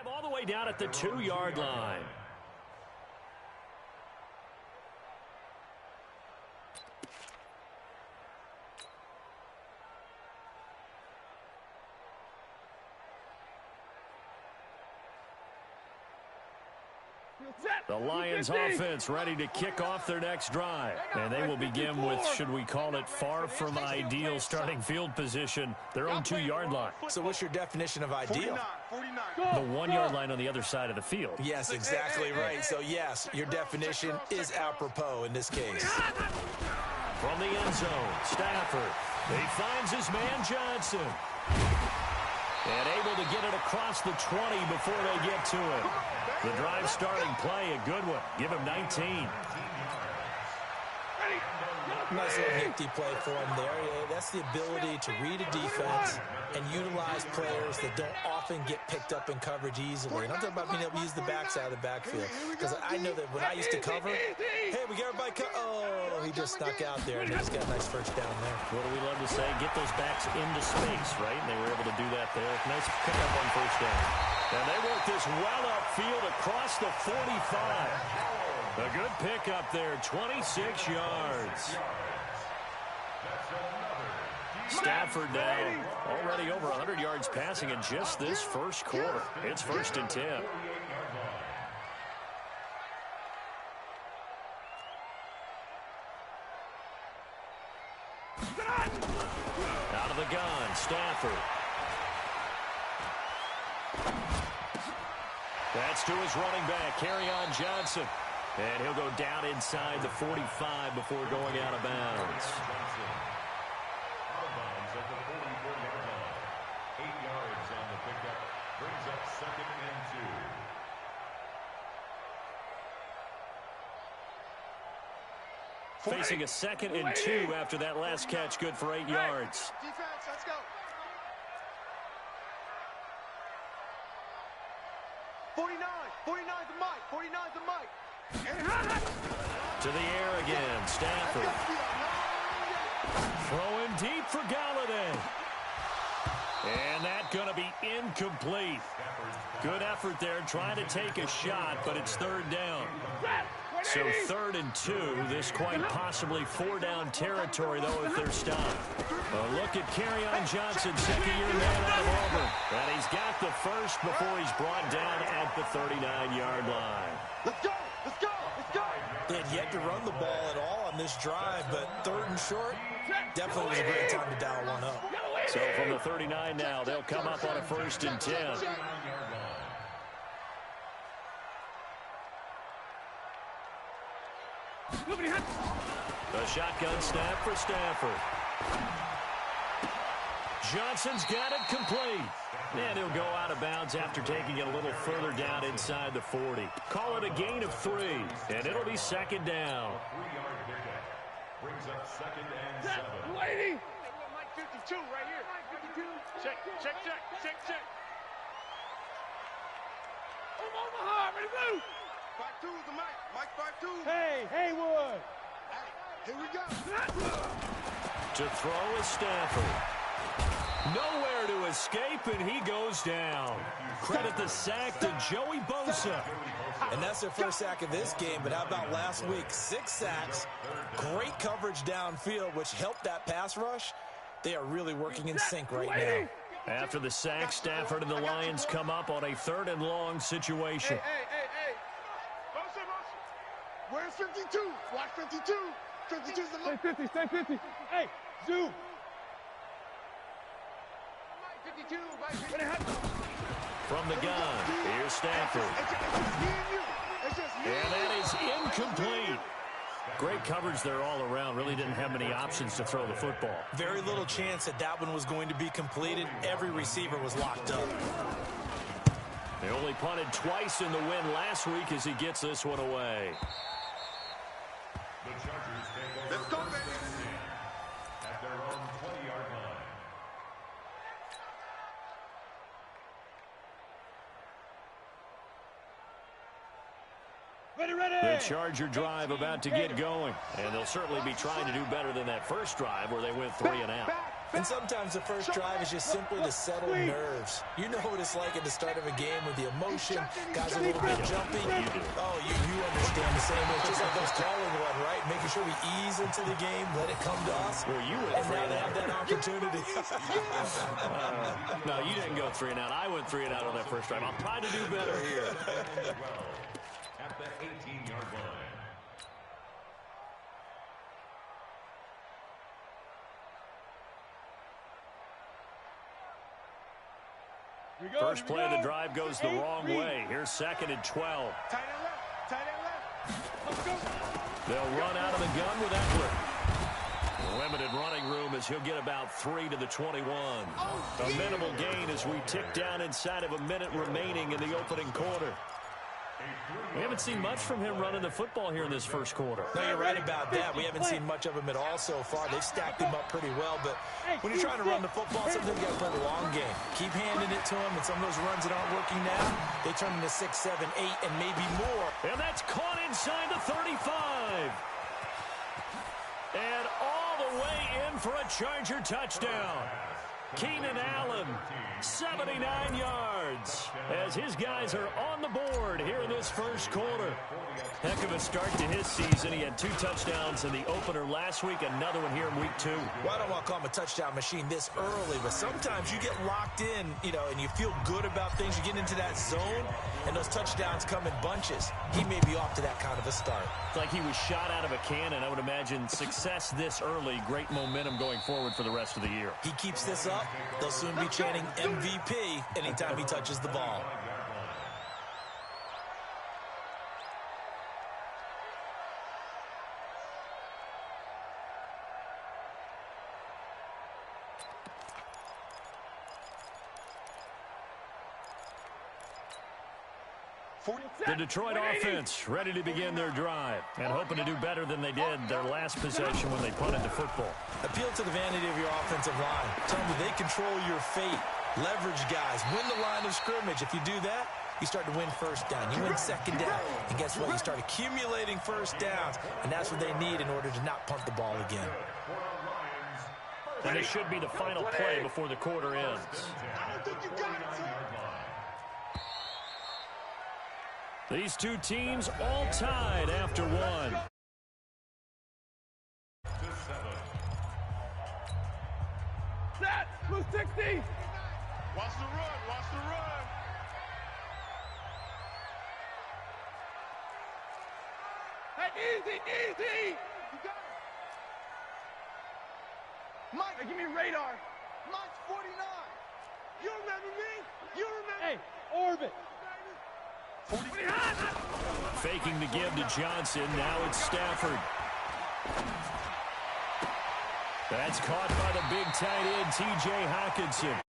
all the way down at the 2-yard line. The Lions offense ready to kick off their next drive. And they will begin with, should we call it, far from ideal starting field position, their own 2-yard line. So what's your definition of ideal? 49. The 1-yard line on the other side of the field. Yes, exactly right. So, yes, your definition is apropos in this case. From the end zone, Stafford. He finds his man Johnson. And able to get it across the 20 before they get to it. The drive starting play, a good one. Give him 19. Nice little nifty play for him there. That's the ability to read a defense and utilize players that don't often get picked up in coverage easily. And I'm talking about being able to use the backside of the backfield. Because I know that when I used to cover, hey, we got everybody oh, he just snuck out there, and he just got a nice first down there. What do we love to say? Get those backs into space, right? And they were able to do that there. Nice pickup on first down. And they work this well upfield across the 45. A good pickup there, 26 yards. Stafford now already over 100 yards passing in just this first quarter. It's 1st and 10. Out of the gun, Stafford. That's to his running back, Kerryon Johnson. And he'll go down inside the 45 before going out of bounds. Out of bounds at the 44-yard line. 8 yards on the pickup. Brings up 2nd and 2. Facing a 2nd and 2 after that last catch, good for 8 yards. Defense, let's go. 49 the mic. 49 the mic. To the air again, Stafford. Throwing deep for Galladay. And that going to be incomplete. Good effort there trying to take a shot, but it's 3rd down. So 3rd and 2. This quite possibly 4-down territory, though, if they're stopped. A look at Kerryon Johnson, second-year man out of Auburn. And he's got the first before he's brought down at the 39-yard line. Let's go. Let's go. Let's go. They had yet to run the ball at all on this drive, but 3rd and short, definitely was a great time to dial one up. So from the 39 now, they'll come up on a 1st and 10. The shotgun snap for Stafford. Johnson's got it complete. And he'll go out of bounds after taking it a little further down inside the 40. Call it a gain of 3, and it'll be 2nd down. 3-yard pickup. Brings up 2nd and 7. Lady. Mike 52 right here. Mike 52. Check. I'm Omaha, ready to move. 52 is the mic. Mike 52. Hey, Haywood. Hey, here we go. To throw is Stafford. Nowhere to escape, and he goes down. Credit the sack to Joey Bosa. And that's their first sack of this game, but how about last week? 6 sacks, great coverage downfield, which helped that pass rush. They are really working in sync right now. After the sack, Stafford and the Lions come up on a 3rd and long situation. Hey. Bosa. Where's 52? Watch 52. 52's the mic. Stay 50. Hey, zoom. 52. From the gun, here's Stafford. And that is incomplete. Great coverage there all around. Really didn't have many options to throw the football. Very little chance that one was going to be completed. Every receiver was locked up. They only punted twice in the win last week as he gets this one away. The Chargers take over. Let's go, baby. At their own 20-yard line. Ready. The Charger drive about to get going. And they'll certainly be trying to do better than that first drive where they went 3 and out. And sometimes the first drive is just simply to settle nerves. You know what it's like at the start of a game with the emotion, guys are a little bit jumpy. Oh, you understand the same way. It's just like those calling one, right? Making sure we ease into the game, let it come to us. Well, you went and now they have that opportunity. No, you didn't go 3 and out. I went 3 and out on that first drive. I'll try to do better here. At the 18-yard line. First play of the drive goes the wrong way. Here's 2nd and 12. Tight end left. Tight end left. Let's go. They'll run out of the gun with Eckler. Limited running room as he'll get about 3 to the 21. A minimal gain as we tick down inside of a minute remaining in the opening quarter. We haven't seen much from him running the football here in this first quarter. No, you're right about that. We haven't seen much of him at all so far. They've stacked him up pretty well, but when you're trying to run the football, sometimes you got to play the long game. Keep handing it to him, and some of those runs that aren't working now, they turn into 6, 7, 8, and maybe more. And that's caught inside the 35. And all the way in for a Charger touchdown. Keenan Allen, 79 yards, as his guys are on the board here in this first quarter. Heck of a start to his season. He had 2 touchdowns in the opener last week, another one here in week 2. Well, I don't want to call him a touchdown machine this early, but sometimes you get locked in, and you feel good about things. You get into that zone, and those touchdowns come in bunches. He may be off to that kind of a start. It's like he was shot out of a cannon. I would imagine success this early, great momentum going forward for the rest of the year. He keeps this up, they'll soon be chanting MVP anytime he touches the ball. The Detroit offense ready to begin their drive and hoping to do better than they did their last possession when they punted the football. Appeal to the vanity of your offensive line. Tell them they control your fate. Leverage guys. Win the line of scrimmage. If you do that, you start to win first down. You win second down. And guess what? You start accumulating first downs. And that's what they need in order to not punt the ball again. And it should be the final play before the quarter ends. I don't think you got it, son. These two teams all tied after one. Set. 260. Watch the run. Watch the run. Hey, easy, easy. You got it. Mike, Hey, give me radar. Mike's 49. You remember me? You remember Hey, orbit. Faking the give to Johnson. Now it's Stafford. That's caught by the big tight end, T.J. Hockenson.